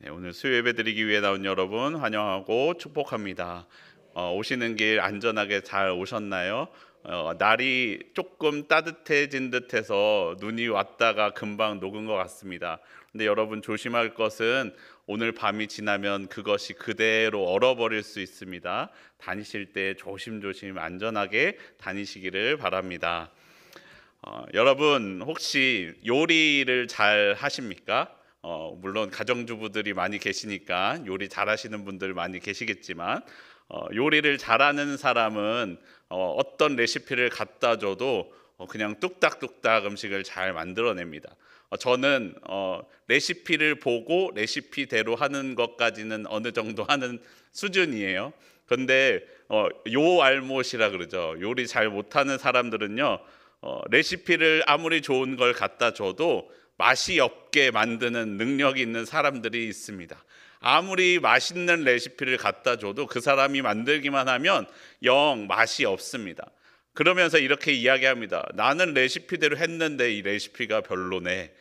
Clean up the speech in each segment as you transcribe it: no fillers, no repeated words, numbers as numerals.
네, 오늘 수요 예배 드리기 위해 나온 여러분 환영하고 축복합니다. 오시는 길 안전하게 잘 오셨나요? 날이 조금 따뜻해진 듯해서 눈이 왔다가 금방 녹은 것 같습니다. 근데 여러분 조심할 것은 오늘 밤이 지나면 그것이 그대로 얼어버릴 수 있습니다. 다니실 때 조심조심 안전하게 다니시기를 바랍니다. 여러분 혹시 요리를 잘 하십니까? 물론 가정주부들이 많이 계시니까 요리 잘하시는 분들 많이 계시겠지만 요리를 잘하는 사람은 어떤 레시피를 갖다 줘도 그냥 뚝딱뚝딱 음식을 잘 만들어냅니다. 저는 레시피를 보고 레시피대로 하는 것까지는 어느 정도 하는 수준이에요. 근데 요알못이라 그러죠. 요리 잘 못하는 사람들은요, 레시피를 아무리 좋은 걸 갖다 줘도 맛이 없게 만드는 능력이 있는 사람들이 있습니다. 아무리 맛있는 레시피를 갖다 줘도 그 사람이 만들기만 하면 영 맛이 없습니다. 그러면서 이렇게 이야기합니다. 나는 레시피대로 했는데 이 레시피가 별로네.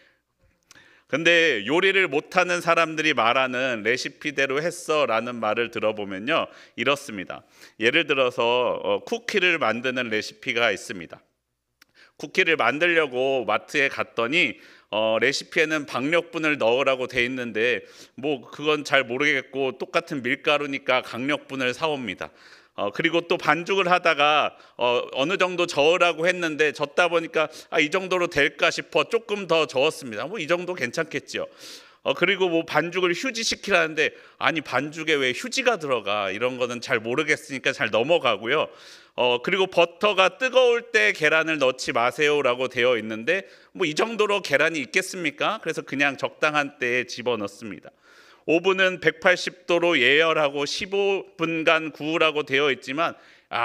근데 요리를 못하는 사람들이 말하는 레시피대로 했어 라는 말을 들어보면요, 이렇습니다. 예를 들어서 쿠키를 만드는 레시피가 있습니다. 쿠키를 만들려고 마트에 갔더니 레시피에는 박력분을 넣으라고 돼 있는데 뭐 그건 잘 모르겠고 똑같은 밀가루니까 강력분을 사옵니다. 그리고 또 반죽을 하다가 어느 정도 저으라고 했는데 젓다 보니까 이 정도로 될까 싶어 조금 더 저었습니다. 뭐 이 정도 괜찮겠죠. 그리고 뭐 반죽을 휴지시키라는데 아니 반죽에 왜 휴지가 들어가, 이런 거는 잘 모르겠으니까 잘 넘어가고요. 그리고 버터가 뜨거울 때 계란을 넣지 마세요라고 되어 있는데 뭐 이 정도로 계란이 있겠습니까? 그래서 그냥 적당한 때에 집어넣습니다. 오븐은 180도로 예열하고 15분간 구우라고 되어 있지만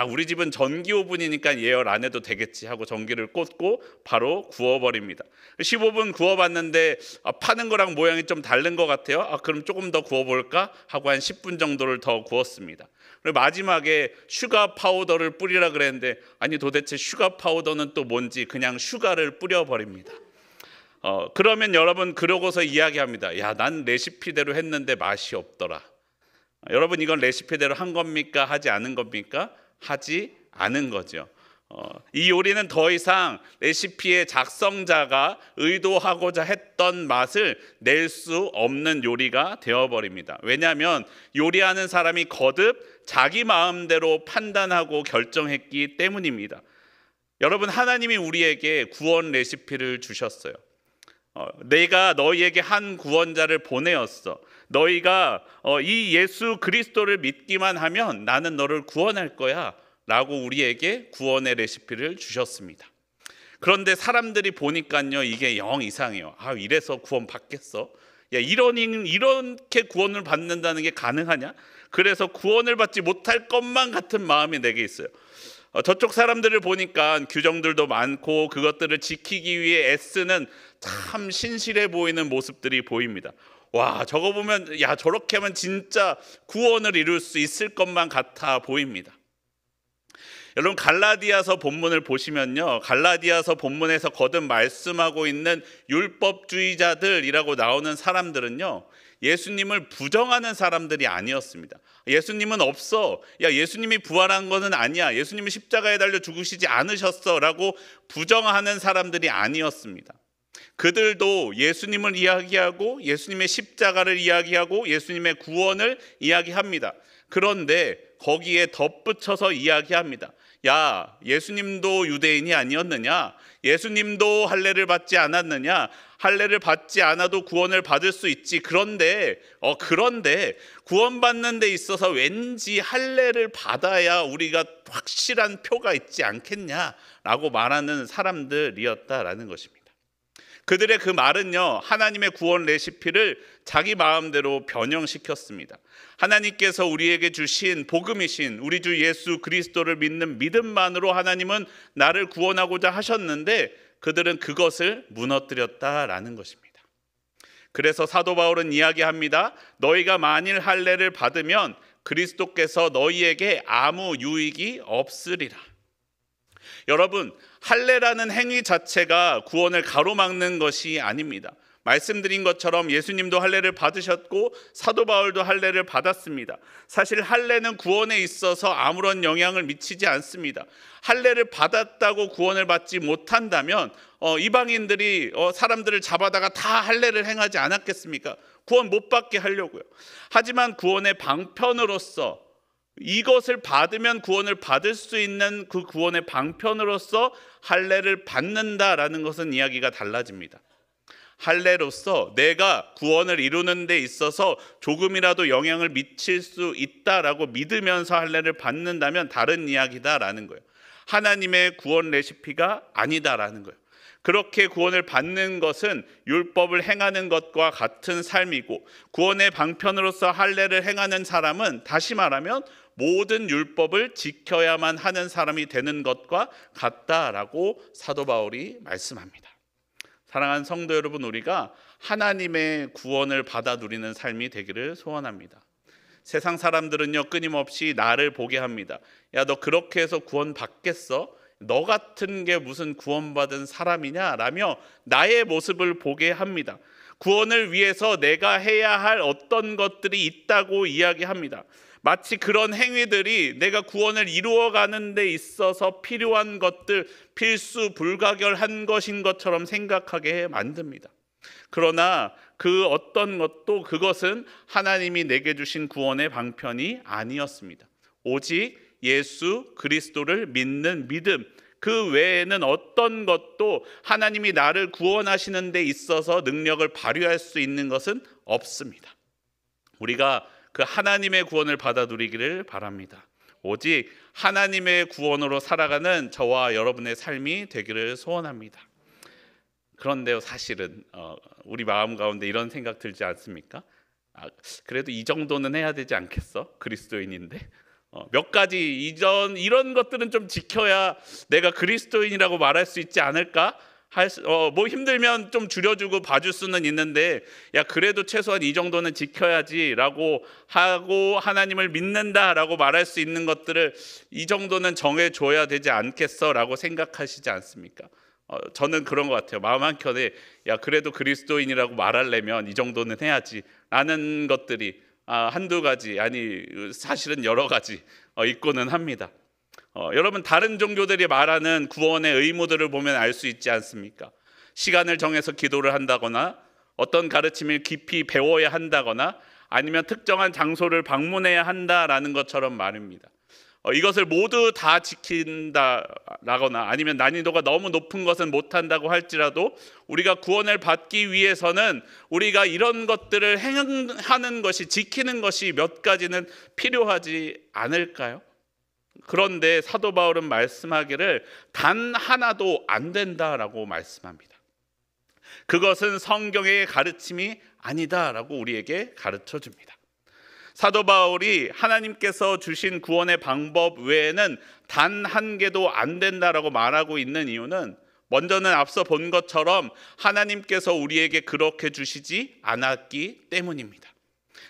우리 집은 전기 오븐이니까 예열 안 해도 되겠지 하고 전기를 꽂고 바로 구워버립니다. 15분 구워봤는데 파는 거랑 모양이 좀 다른 것 같아요. 그럼 조금 더 구워볼까 하고 한 10분 정도를 더 구웠습니다. 그리고 마지막에 슈가 파우더를 뿌리라 그랬는데 아니 도대체 슈가 파우더는 또 뭔지 그냥 슈가를 뿌려버립니다. 그러면 여러분 그러고서 이야기합니다. 야, 난 레시피대로 했는데 맛이 없더라. 여러분 이건 레시피대로 한 겁니까? 하지 않은 겁니까? 하지 않은 거죠. 이 요리는 더 이상 레시피의 작성자가 의도하고자 했던 맛을 낼 수 없는 요리가 되어버립니다. 왜냐하면 요리하는 사람이 거듭 자기 마음대로 판단하고 결정했기 때문입니다. 여러분, 하나님이 우리에게 구원 레시피를 주셨어요. 내가 너희에게 한 구원자를 보내었어. 너희가 이 예수 그리스도를 믿기만 하면 나는 너를 구원할 거야 라고 우리에게 구원의 레시피를 주셨습니다. 그런데 사람들이 보니까요, 이게 영 이상해요. 이래서 구원 받겠어? 야, 이렇게 구원을 받는다는 게 가능하냐? 그래서 구원을 받지 못할 것만 같은 마음이 내게 있어요. 저쪽 사람들을 보니까 규정들도 많고 그것들을 지키기 위해 애쓰는 참 신실해 보이는 모습들이 보입니다. 와, 저거 보면 야, 저렇게 하면 진짜 구원을 이룰 수 있을 것만 같아 보입니다. 여러분, 갈라디아서 본문을 보시면요, 갈라디아서 본문에서 거듭 말씀하고 있는 율법주의자들이라고 나오는 사람들은요, 예수님을 부정하는 사람들이 아니었습니다. 예수님은 없어, 야, 예수님이 부활한 거는 아니야, 예수님이 십자가에 달려 죽으시지 않으셨어 라고 부정하는 사람들이 아니었습니다. 그들도 예수님을 이야기하고 예수님의 십자가를 이야기하고 예수님의 구원을 이야기합니다. 그런데 거기에 덧붙여서 이야기합니다. 야, 예수님도 유대인이 아니었느냐? 예수님도 할례를 받지 않았느냐? 할례를 받지 않아도 구원을 받을 수 있지. 그런데 구원받는 데 있어서 왠지 할례를 받아야 우리가 확실한 표가 있지 않겠냐라고 말하는 사람들이었다라는 것입니다. 그들의 그 말은요, 하나님의 구원 레시피를 자기 마음대로 변형시켰습니다. 하나님께서 우리에게 주신 복음이신 우리 주 예수 그리스도를 믿는 믿음만으로 하나님은 나를 구원하고자 하셨는데 그들은 그것을 무너뜨렸다라는 것입니다. 그래서 사도 바울은 이야기합니다. 너희가 만일 할례를 받으면 그리스도께서 너희에게 아무 유익이 없으리라. 여러분, 할례라는 행위 자체가 구원을 가로막는 것이 아닙니다. 말씀드린 것처럼 예수님도 할례를 받으셨고 사도 바울도 할례를 받았습니다. 사실 할례는 구원에 있어서 아무런 영향을 미치지 않습니다. 할례를 받았다고 구원을 받지 못한다면 이방인들이 사람들을 잡아다가 다 할례를 행하지 않았겠습니까? 구원 못 받게 하려고요. 하지만 구원의 방편으로서, 이것을 받으면 구원을 받을 수 있는 그 구원의 방편으로서 할례를 받는다라는 것은 이야기가 달라집니다. 할례로서 내가 구원을 이루는 데 있어서 조금이라도 영향을 미칠 수 있다라고 믿으면서 할례를 받는다면 다른 이야기다라는 거예요. 하나님의 구원 레시피가 아니다라는 거예요. 그렇게 구원을 받는 것은 율법을 행하는 것과 같은 삶이고, 구원의 방편으로서 할례를 행하는 사람은 다시 말하면 모든 율법을 지켜야만 하는 사람이 되는 것과 같다라고 사도 바울이 말씀합니다. 사랑하는 성도 여러분, 우리가 하나님의 구원을 받아 누리는 삶이 되기를 소원합니다. 세상 사람들은요, 끊임없이 나를 보게 합니다. 야, 너 그렇게 해서 구원 받겠어? 너 같은 게 무슨 구원받은 사람이냐? 라며 나의 모습을 보게 합니다. 구원을 위해서 내가 해야 할 어떤 것들이 있다고 이야기합니다. 마치 그런 행위들이 내가 구원을 이루어가는 데 있어서 필요한 것들, 필수 불가결한 것인 것처럼 생각하게 만듭니다. 그러나 그 어떤 것도 그것은 하나님이 내게 주신 구원의 방편이 아니었습니다. 오직 예수 그리스도를 믿는 믿음, 그 외에는 어떤 것도 하나님이 나를 구원하시는 데 있어서 능력을 발휘할 수 있는 것은 없습니다. 우리가 그 하나님의 구원을 받아 누리기를 바랍니다. 오직 하나님의 구원으로 살아가는 저와 여러분의 삶이 되기를 소원합니다. 그런데요, 사실은 우리 마음 가운데 이런 생각 들지 않습니까? 그래도 이 정도는 해야 되지 않겠어? 그리스도인인데 몇 가지 이런 것들은 좀 지켜야 내가 그리스도인이라고 말할 수 있지 않을까? 뭐 힘들면 좀 줄여주고 봐줄 수는 있는데, 야, 그래도 최소한 이 정도는 지켜야지라고 하고 하나님을 믿는다라고 말할 수 있는 것들을 이 정도는 정해줘야 되지 않겠어라고 생각하시지 않습니까? 저는 그런 것 같아요. 마음 한켠에 야, 그래도 그리스도인이라고 말하려면 이 정도는 해야지 라는 것들이 한두 가지, 아니 사실은 여러 가지 있고는 합니다. 여러분, 다른 종교들이 말하는 구원의 의무들을 보면 알 수 있지 않습니까? 시간을 정해서 기도를 한다거나, 어떤 가르침을 깊이 배워야 한다거나, 아니면 특정한 장소를 방문해야 한다라는 것처럼 말입니다. 이것을 모두 다 지킨다라거나 아니면 난이도가 너무 높은 것은 못한다고 할지라도 우리가 구원을 받기 위해서는 우리가 이런 것들을 행하는 것이, 지키는 것이 몇 가지는 필요하지 않을까요? 그런데 사도 바울은 말씀하기를 단 하나도 안 된다라고 말씀합니다. 그것은 성경의 가르침이 아니다라고 우리에게 가르쳐 줍니다. 사도 바울이 하나님께서 주신 구원의 방법 외에는 단 한 개도 안 된다라고 말하고 있는 이유는, 먼저는 앞서 본 것처럼 하나님께서 우리에게 그렇게 주시지 않았기 때문입니다.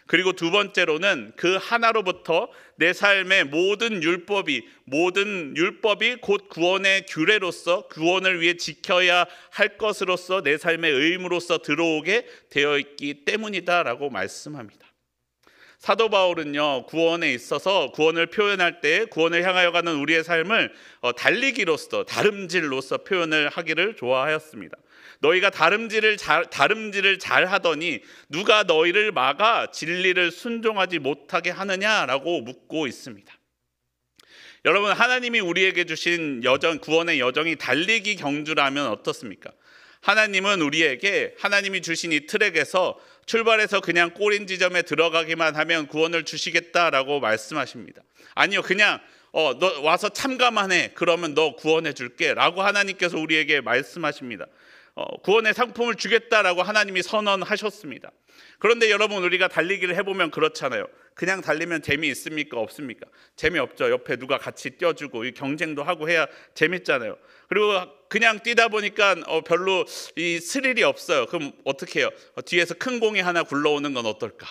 그리고 두 번째로는 그 하나로부터 내 삶의 모든 율법이 곧 구원의 규례로서, 구원을 위해 지켜야 할 것으로서 내 삶의 의무로서 들어오게 되어 있기 때문이다라고 말씀합니다. 사도 바울은요, 구원에 있어서 구원을 표현할 때 구원을 향하여 가는 우리의 삶을 달리기로서, 다름질로서 표현을 하기를 좋아하였습니다. 너희가 다름질을 잘 하더니 누가 너희를 막아 진리를 순종하지 못하게 하느냐라고 묻고 있습니다. 여러분, 하나님이 우리에게 주신 구원의 여정이 달리기 경주라면 어떻습니까? 하나님은 우리에게 하나님이 주신 이 트랙에서 출발해서 그냥 꼬린 지점에 들어가기만 하면 구원을 주시겠다라고 말씀하십니다. 아니요, 그냥 너 와서 참가만 해, 그러면 너 구원해 줄게 라고 하나님께서 우리에게 말씀하십니다. 구원의 상품을 주겠다라고 하나님이 선언하셨습니다. 그런데 여러분, 우리가 달리기를 해보면 그렇잖아요. 그냥 달리면 재미있습니까? 없습니까? 재미없죠. 옆에 누가 같이 뛰어주고 경쟁도 하고 해야 재밌잖아요. 그리고 그냥 뛰다 보니까 별로 이 스릴이 없어요. 그럼 어떻게 해요? 뒤에서 큰 공이 하나 굴러오는 건 어떨까?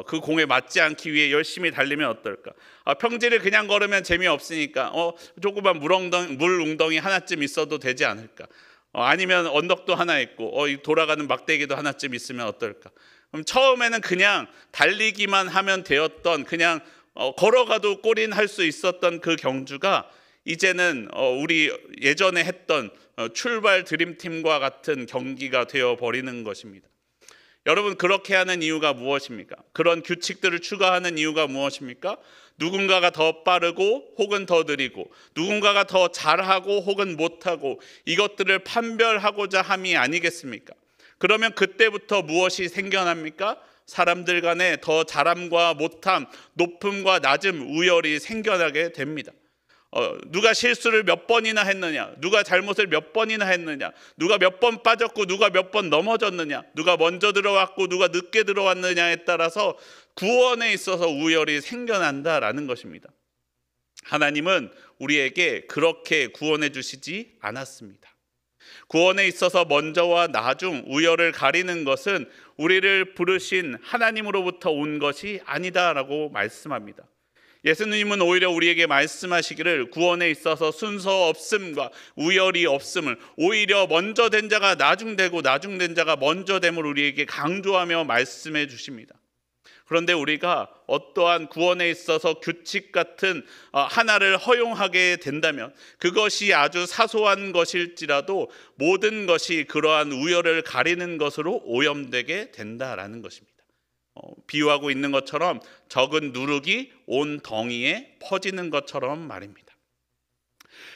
그 공에 맞지 않기 위해 열심히 달리면 어떨까? 평지를 그냥 걸으면 재미없으니까 조그만 물 웅덩이 하나쯤 있어도 되지 않을까? 아니면 언덕도 하나 있고 이 돌아가는 막대기도 하나쯤 있으면 어떨까? 그럼 처음에는 그냥 달리기만 하면 되었던, 그냥 걸어가도 골인 할 수 있었던 그 경주가 이제는 우리 예전에 했던 출발 드림팀과 같은 경기가 되어 버리는 것입니다. 여러분, 그렇게 하는 이유가 무엇입니까? 그런 규칙들을 추가하는 이유가 무엇입니까? 누군가가 더 빠르고 혹은 더 느리고, 누군가가 더 잘하고 혹은 못하고, 이것들을 판별하고자 함이 아니겠습니까? 그러면 그때부터 무엇이 생겨납니까? 사람들 간에 더 잘함과 못함, 높음과 낮음, 우열이 생겨나게 됩니다. 누가 실수를 몇 번이나 했느냐, 누가 잘못을 몇 번이나 했느냐, 누가 몇 번 빠졌고 누가 몇 번 넘어졌느냐, 누가 먼저 들어왔고 누가 늦게 들어왔느냐에 따라서 구원에 있어서 우열이 생겨난다라는 것입니다. 하나님은 우리에게 그렇게 구원해 주시지 않았습니다. 구원에 있어서 먼저와 나중 우열을 가리는 것은 우리를 부르신 하나님으로부터 온 것이 아니다라고 말씀합니다. 예수님은 오히려 우리에게 말씀하시기를 구원에 있어서 순서 없음과 우열이 없음을, 오히려 먼저 된 자가 나중되고 나중된 자가 먼저 됨을 우리에게 강조하며 말씀해 주십니다. 그런데 우리가 어떠한 구원에 있어서 규칙 같은 하나를 허용하게 된다면 그것이 아주 사소한 것일지라도 모든 것이 그러한 우열을 가리는 것으로 오염되게 된다라는 것입니다. 비유하고 있는 것처럼 적은 누룩이 온 덩이에 퍼지는 것처럼 말입니다.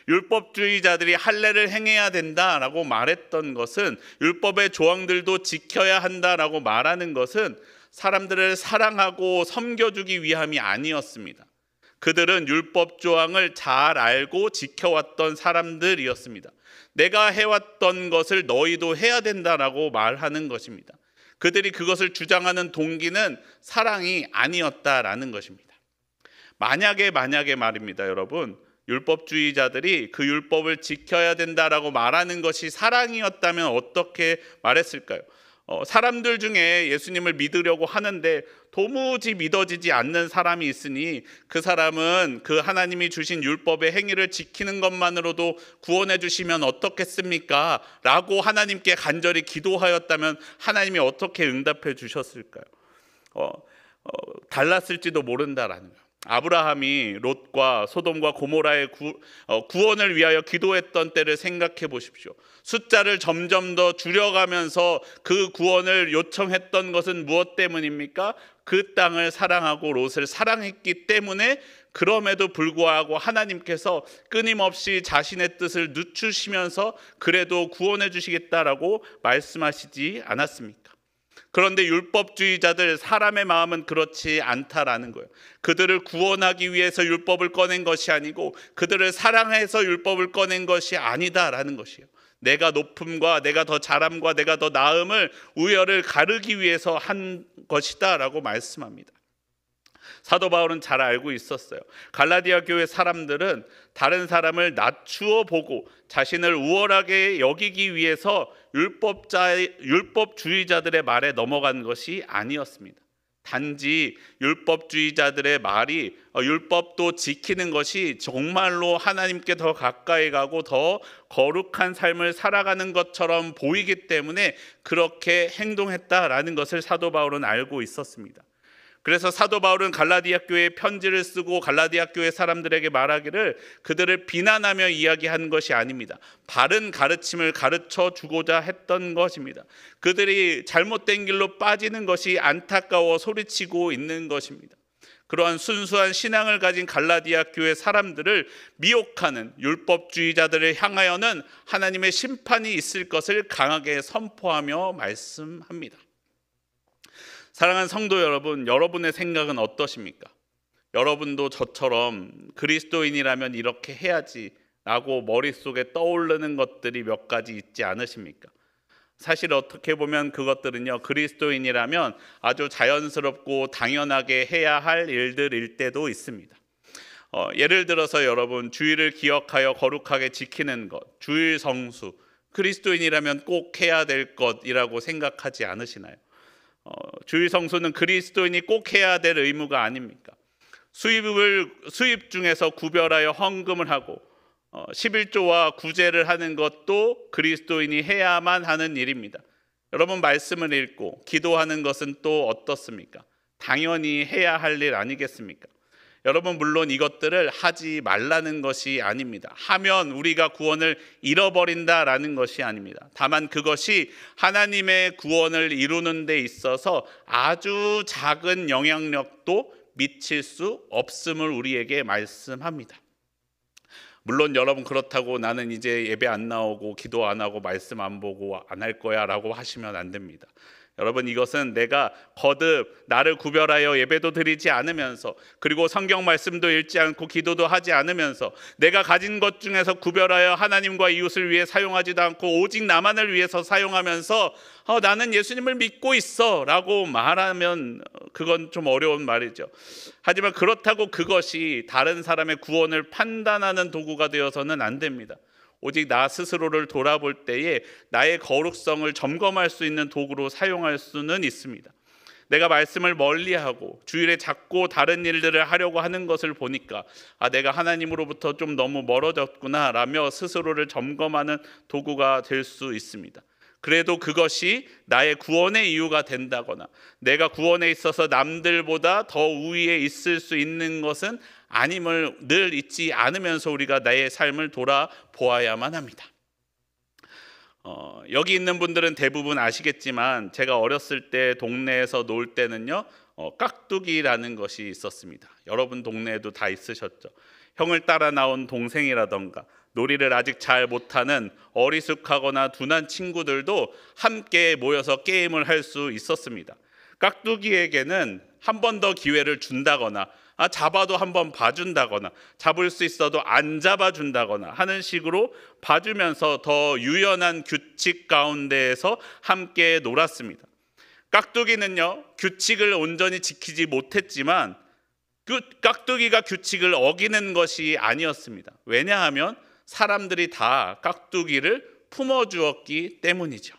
율법주의자들이 할례를 행해야 된다라고 말했던 것은, 율법의 조항들도 지켜야 한다라고 말하는 것은 사람들을 사랑하고 섬겨주기 위함이 아니었습니다. 그들은 율법 조항을 잘 알고 지켜왔던 사람들이었습니다. 내가 해왔던 것을 너희도 해야 된다라고 말하는 것입니다. 그들이 그것을 주장하는 동기는 사랑이 아니었다라는 것입니다. 만약에 말입니다, 여러분, 율법주의자들이 그 율법을 지켜야 된다라고 말하는 것이 사랑이었다면 어떻게 말했을까요? 사람들 중에 예수님을 믿으려고 하는데 도무지 믿어지지 않는 사람이 있으니 그 사람은 그 하나님이 주신 율법의 행위를 지키는 것만으로도 구원해 주시면 어떻겠습니까? 라고 하나님께 간절히 기도하였다면 하나님이 어떻게 응답해 주셨을까요? 달랐을지도 모른다라는 거예요. 아브라함이 롯과 소돔과 고모라의 구원을 위하여 기도했던 때를 생각해 보십시오. 숫자를 점점 더 줄여가면서 그 구원을 요청했던 것은 무엇 때문입니까? 그 땅을 사랑하고 롯을 사랑했기 때문에, 그럼에도 불구하고 하나님께서 끊임없이 자신의 뜻을 늦추시면서 그래도 구원해 주시겠다라고 말씀하시지 않았습니까? 그런데 율법주의자들, 사람의 마음은 그렇지 않다라는 거예요. 그들을 구원하기 위해서 율법을 꺼낸 것이 아니고 그들을 사랑해서 율법을 꺼낸 것이 아니다라는 것이에요. 내가 높음과 내가 더 잘함과 내가 더 나음을, 우열을 가르기 위해서 한 것이다라고 말씀합니다. 사도 바울은 잘 알고 있었어요. 갈라디아 교회 사람들은 다른 사람을 낮추어 보고 자신을 우월하게 여기기 위해서 율법주의자들의 말에 넘어간 것이 아니었습니다. 단지 율법주의자들의 말이 율법도 지키는 것이 정말로 하나님께 더 가까이 가고 더 거룩한 삶을 살아가는 것처럼 보이기 때문에 그렇게 행동했다라는 것을 사도 바울은 알고 있었습니다. 그래서 사도 바울은 갈라디아 교회에 편지를 쓰고 갈라디아 교회 사람들에게 말하기를 그들을 비난하며 이야기한 것이 아닙니다. 바른 가르침을 가르쳐 주고자 했던 것입니다. 그들이 잘못된 길로 빠지는 것이 안타까워 소리치고 있는 것입니다. 그러한 순수한 신앙을 가진 갈라디아 교회 사람들을 미혹하는 율법주의자들을 향하여는 하나님의 심판이 있을 것을 강하게 선포하며 말씀합니다. 사랑하는 성도 여러분, 여러분의 생각은 어떠십니까? 여러분도 저처럼 그리스도인이라면 이렇게 해야지 라고 머릿속에 떠오르는 것들이 몇 가지 있지 않으십니까? 사실 어떻게 보면 그것들은요, 그리스도인이라면 아주 자연스럽고 당연하게 해야 할 일들일 때도 있습니다. 예를 들어서 여러분, 주일을 기억하여 거룩하게 지키는 것, 주일 성수, 그리스도인이라면 꼭 해야 될 것이라고 생각하지 않으시나요? 주일 성수는 그리스도인이 꼭 해야 될 의무가 아닙니까? 수입 중에서 구별하여 헌금을 하고 11조와 구제를 하는 것도 그리스도인이 해야만 하는 일입니다. 여러분, 말씀을 읽고 기도하는 것은 또 어떻습니까? 당연히 해야 할 일 아니겠습니까? 여러분, 물론 이것들을 하지 말라는 것이 아닙니다. 하면 우리가 구원을 잃어버린다라는 것이 아닙니다. 다만 그것이 하나님의 구원을 이루는 데 있어서 아주 작은 영향력도 미칠 수 없음을 우리에게 말씀합니다. 물론 여러분, 그렇다고 나는 이제 예배 안 나오고 기도 안 하고 말씀 안 보고 안 할 거야 라고 하시면 안 됩니다. 여러분, 이것은 내가 거듭 나를 구별하여 예배도 드리지 않으면서, 그리고 성경 말씀도 읽지 않고 기도도 하지 않으면서, 내가 가진 것 중에서 구별하여 하나님과 이웃을 위해 사용하지도 않고 오직 나만을 위해서 사용하면서 나는 예수님을 믿고 있어 라고 말하면 그건 좀 어려운 말이죠. 하지만 그렇다고 그것이 다른 사람의 구원을 판단하는 도구가 되어서는 안 됩니다. 오직 나 스스로를 돌아볼 때에 나의 거룩성을 점검할 수 있는 도구로 사용할 수는 있습니다. 내가 말씀을 멀리하고 주일에 자꾸 다른 일들을 하려고 하는 것을 보니까 내가 하나님으로부터 좀 너무 멀어졌구나 라며 스스로를 점검하는 도구가 될 수 있습니다. 그래도 그것이 나의 구원의 이유가 된다거나 내가 구원에 있어서 남들보다 더 우위에 있을 수 있는 것은 아님을 늘 잊지 않으면서 우리가 나의 삶을 돌아보아야만 합니다. 여기 있는 분들은 대부분 아시겠지만 제가 어렸을 때 동네에서 놀 때는요, 깍두기라는 것이 있었습니다. 여러분 동네에도 다 있으셨죠. 형을 따라 나온 동생이라던가 놀이를 아직 잘 못하는 어리숙하거나 둔한 친구들도 함께 모여서 게임을 할 수 있었습니다. 깍두기에게는 한 번 더 기회를 준다거나 잡아도 한번 봐준다거나 잡을 수 있어도 안 잡아준다거나 하는 식으로 봐주면서 더 유연한 규칙 가운데에서 함께 놀았습니다. 깍두기는요, 규칙을 온전히 지키지 못했지만 그 깍두기가 규칙을 어기는 것이 아니었습니다. 왜냐하면 사람들이 다 깍두기를 품어주었기 때문이죠.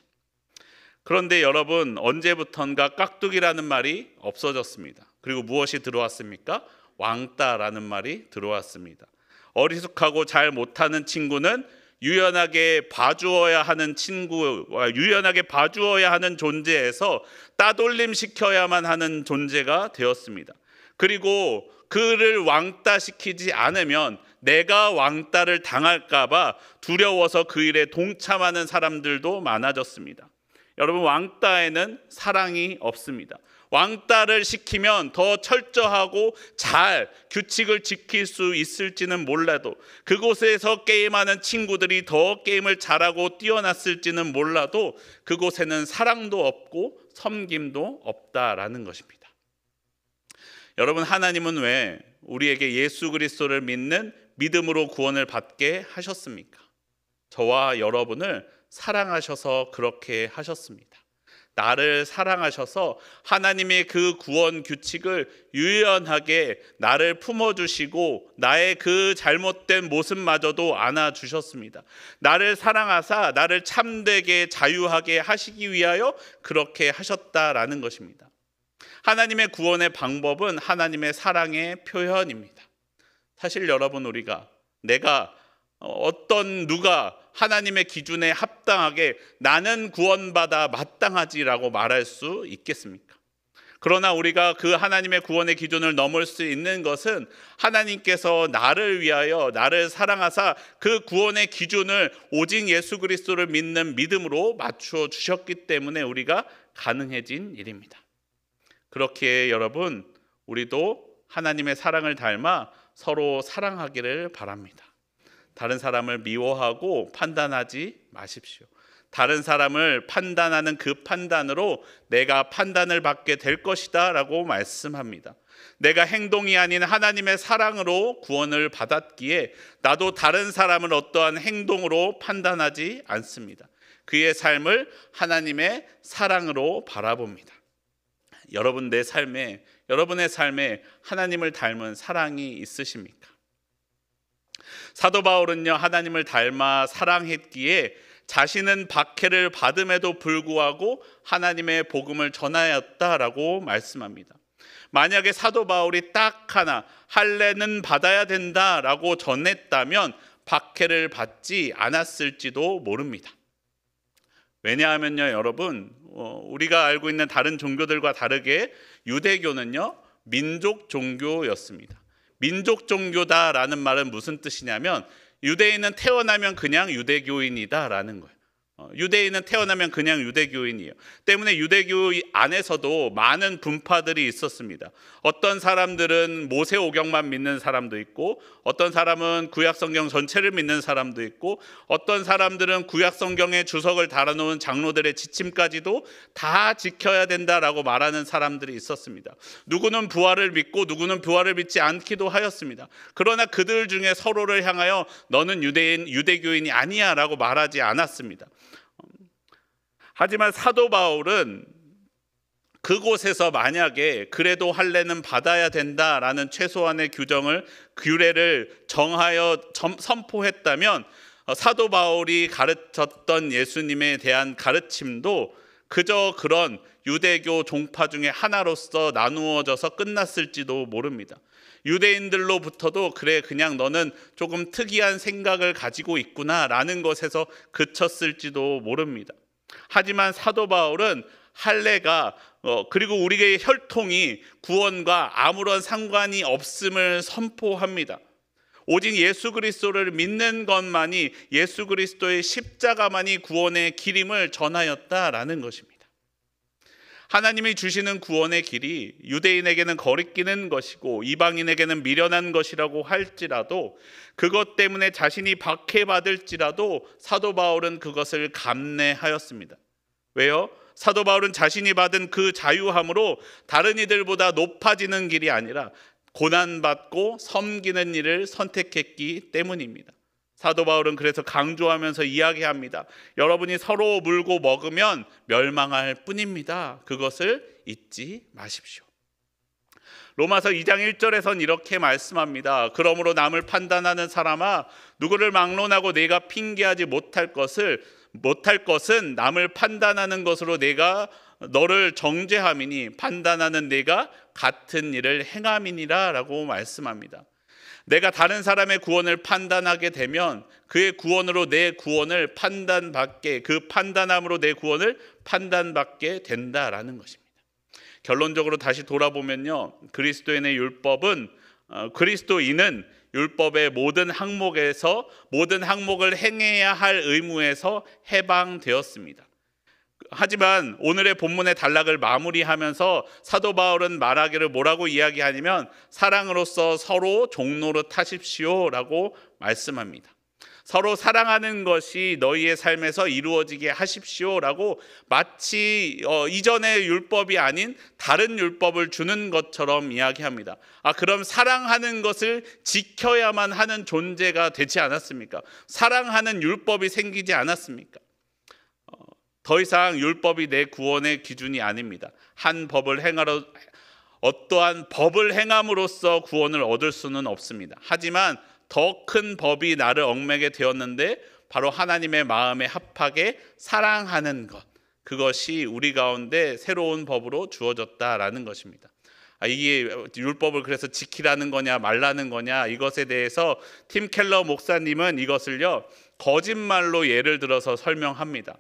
그런데 여러분, 언제부턴가 깍두기라는 말이 없어졌습니다. 그리고 무엇이 들어왔습니까? 왕따라는 말이 들어왔습니다. 어리숙하고 잘 못하는 친구는 유연하게 봐주어야 하는 친구와 유연하게 봐주어야 하는 존재에서 따돌림 시켜야만 하는 존재가 되었습니다. 그리고 그를 왕따시키지 않으면 내가 왕따를 당할까 봐 두려워서 그 일에 동참하는 사람들도 많아졌습니다. 여러분, 왕따에는 사랑이 없습니다. 왕따를 시키면 더 철저하고 잘 규칙을 지킬 수 있을지는 몰라도, 그곳에서 게임하는 친구들이 더 게임을 잘하고 뛰어났을지는 몰라도 그곳에는 사랑도 없고 섬김도 없다라는 것입니다. 여러분, 하나님은 왜 우리에게 예수 그리스도를 믿는 믿음으로 구원을 받게 하셨습니까? 저와 여러분을 사랑하셔서 그렇게 하셨습니다. 나를 사랑하셔서 하나님의 그 구원 규칙을 유연하게 나를 품어주시고 나의 그 잘못된 모습마저도 안아주셨습니다. 나를 사랑하사 나를 참되게 자유하게 하시기 위하여 그렇게 하셨다라는 것입니다. 하나님의 구원의 방법은 하나님의 사랑의 표현입니다. 사실 여러분, 내가 누가 하나님의 기준에 합당하게 나는 구원받아 마땅하지라고 말할 수 있겠습니까? 그러나 우리가 그 하나님의 구원의 기준을 넘을 수 있는 것은 하나님께서 나를 위하여 나를 사랑하사 그 구원의 기준을 오직 예수 그리스도를 믿는 믿음으로 맞추어 주셨기 때문에 우리가 가능해진 일입니다. 그렇게 여러분, 우리도 하나님의 사랑을 닮아 서로 사랑하기를 바랍니다. 다른 사람을 미워하고 판단하지 마십시오. 다른 사람을 판단하는 그 판단으로 내가 판단을 받게 될 것이다 라고 말씀합니다. 내가 행동이 아닌 하나님의 사랑으로 구원을 받았기에 나도 다른 사람을 어떠한 행동으로 판단하지 않습니다. 그의 삶을 하나님의 사랑으로 바라봅니다. 여러분의 삶에 하나님을 닮은 사랑이 있으십니까? 사도 바울은요, 하나님을 닮아 사랑했기에 자신은 박해를 받음에도 불구하고 하나님의 복음을 전하였다라고 말씀합니다. 만약에 사도 바울이 딱 하나 할례는 받아야 된다라고 전했다면 박해를 받지 않았을지도 모릅니다. 왜냐하면요, 여러분, 우리가 알고 있는 다른 종교들과 다르게 유대교는요, 민족 종교였습니다. 민족 종교다라는 말은 무슨 뜻이냐면 유대인은 태어나면 그냥 유대교인이다라는 거예요. 유대인은 태어나면 그냥 유대교인이에요. 때문에 유대교 안에서도 많은 분파들이 있었습니다. 어떤 사람들은 모세오경만 믿는 사람도 있고, 어떤 사람은 구약성경 전체를 믿는 사람도 있고, 어떤 사람들은 구약성경에 주석을 달아놓은 장로들의 지침까지도 다 지켜야 된다라고 말하는 사람들이 있었습니다. 누구는 부활을 믿고 누구는 부활을 믿지 않기도 하였습니다. 그러나 그들 중에 서로를 향하여 너는 유대교인이 아니야 라고 말하지 않았습니다. 하지만 사도 바울은 그곳에서 만약에 그래도 할례는 받아야 된다라는 최소한의 규례를 정하여 선포했다면 사도 바울이 가르쳤던 예수님에 대한 가르침도 그저 그런 유대교 종파 중에 하나로서 나누어져서 끝났을지도 모릅니다. 유대인들로부터도 그래 그냥 너는 조금 특이한 생각을 가지고 있구나라는 것에서 그쳤을지도 모릅니다. 하지만 사도 바울은 할례가 그리고 우리의 혈통이 구원과 아무런 상관이 없음을 선포합니다. 오직 예수 그리스도를 믿는 것만이, 예수 그리스도의 십자가만이 구원의 길임을 전하였다라는 것입니다. 하나님이 주시는 구원의 길이 유대인에게는 거리끼는 것이고 이방인에게는 미련한 것이라고 할지라도, 그것 때문에 자신이 박해받을지라도 사도 바울은 그것을 감내하였습니다. 왜요? 사도 바울은 자신이 받은 그 자유함으로 다른 이들보다 높아지는 길이 아니라 고난받고 섬기는 일을 선택했기 때문입니다. 사도 바울은 그래서 강조하면서 이야기합니다. 여러분이 서로 물고 먹으면 멸망할 뿐입니다. 그것을 잊지 마십시오. 로마서 2장 1절에선 이렇게 말씀합니다. 그러므로 남을 판단하는 사람아, 누구를 막론하고 내가 핑계하지 못할 것은 남을 판단하는 것으로 내가 너를 정죄함이니 판단하는 내가 같은 일을 행함이니라 라고 말씀합니다. 내가 다른 사람의 구원을 판단하게 되면 그의 구원으로 내 구원을 판단받게, 그 판단함으로 내 구원을 판단받게 된다라는 것입니다. 결론적으로 다시 돌아보면요, 그리스도인은 율법의 모든 항목을 행해야 할 의무에서 해방되었습니다. 하지만 오늘의 본문의 단락을 마무리하면서 사도 바울은 말하기를 뭐라고 이야기하냐면 사랑으로서 서로 종노릇 하십시오라고 말씀합니다. 서로 사랑하는 것이 너희의 삶에서 이루어지게 하십시오라고 마치 이전의 율법이 아닌 다른 율법을 주는 것처럼 이야기합니다. 그럼 사랑하는 것을 지켜야만 하는 존재가 되지 않았습니까? 사랑하는 율법이 생기지 않았습니까? 더 이상 율법이 내 구원의 기준이 아닙니다. 어떠한 법을 행함으로써 구원을 얻을 수는 없습니다. 하지만 더 큰 법이 나를 얽매게 되었는데 바로 하나님의 마음에 합하게 사랑하는 것, 그것이 우리 가운데 새로운 법으로 주어졌다라는 것입니다. 이게 율법을 그래서 지키라는 거냐 말라는 거냐, 이것에 대해서 팀 켈러 목사님은 이것을요 거짓말로 예를 들어서 설명합니다.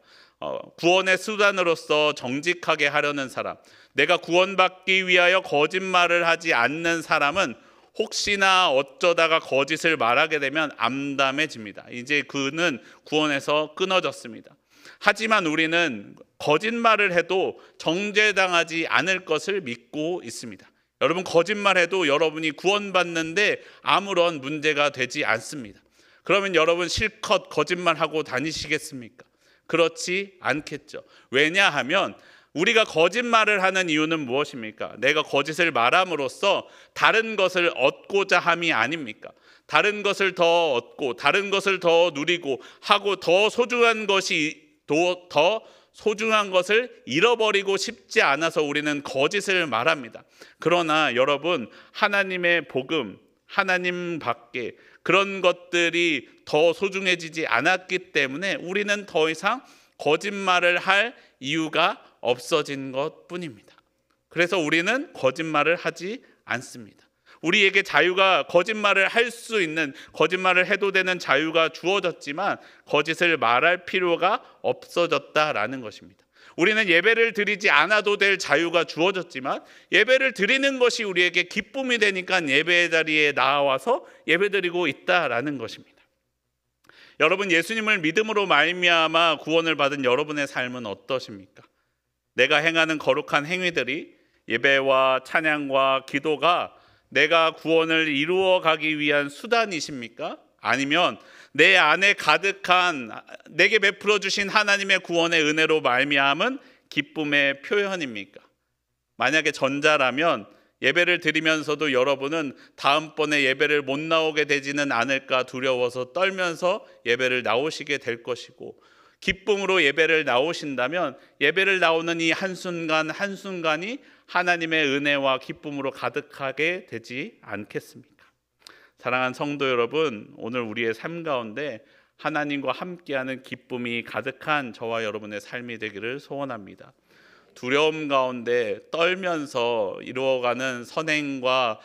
구원의 수단으로서 정직하게 하려는 사람, 내가 구원받기 위하여 거짓말을 하지 않는 사람은 혹시나 어쩌다가 거짓을 말하게 되면 암담해집니다. 이제 그는 구원에서 끊어졌습니다. 하지만 우리는 거짓말을 해도 정죄당하지 않을 것을 믿고 있습니다. 여러분, 거짓말해도 여러분이 구원받는데 아무런 문제가 되지 않습니다. 그러면 여러분 실컷 거짓말하고 다니시겠습니까? 그렇지 않겠죠. 왜냐하면 우리가 거짓말을 하는 이유는 무엇입니까? 내가 거짓을 말함으로써 다른 것을 얻고자 함이 아닙니까? 다른 것을 더 얻고 다른 것을 더 누리고 하고 더 소중한 것을 잃어버리고 싶지 않아서 우리는 거짓을 말합니다. 그러나 여러분, 하나님의 복음, 하나님 밖에 그런 것들이 더 소중해지지 않았기 때문에 우리는 더 이상 거짓말을 할 이유가 없어진 것뿐입니다. 그래서 우리는 거짓말을 하지 않습니다. 우리에게 자유가 거짓말을 할 수 있는, 거짓말을 해도 되는 자유가 주어졌지만 거짓을 말할 필요가 없어졌다라는 것입니다. 우리는 예배를 드리지 않아도 될 자유가 주어졌지만 예배를 드리는 것이 우리에게 기쁨이 되니까 예배의 자리에 나와서 예배드리고 있다라는 것입니다. 여러분, 예수님을 믿음으로 말미암아 구원을 받은 여러분의 삶은 어떠십니까? 내가 행하는 거룩한 행위들이, 예배와 찬양과 기도가 내가 구원을 이루어 가기 위한 수단이십니까? 아니면 내 안에 가득한, 내게 베풀어 주신 하나님의 구원의 은혜로 말미암은 기쁨의 표현입니까? 만약에 전자라면 예배를 드리면서도 여러분은 다음번에 예배를 못 나오게 되지는 않을까 두려워서 떨면서 예배를 나오시게 될 것이고, 기쁨으로 예배를 나오신다면 예배를 나오는 이 한순간 한순간이 하나님의 은혜와 기쁨으로 가득하게 되지 않겠습니까? 사랑하는 성도 여러분, 오늘 우리의 삶 가운데 하나님과 함께하는 기쁨이 가득한 저와 여러분의 삶이 되기를 소원합니다. 두려움 가운데 떨면서 이루어가는 선행과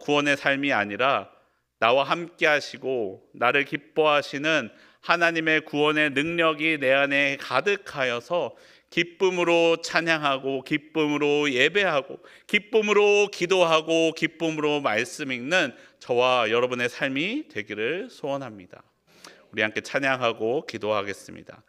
구원의 삶이 아니라 나와 함께 하시고 나를 기뻐하시는 하나님의 구원의 능력이 내 안에 가득하여서 기쁨으로 찬양하고 기쁨으로 예배하고 기쁨으로 기도하고 기쁨으로 말씀 읽는 저와 여러분의 삶이 되기를 소원합니다. 우리 함께 찬양하고 기도하겠습니다.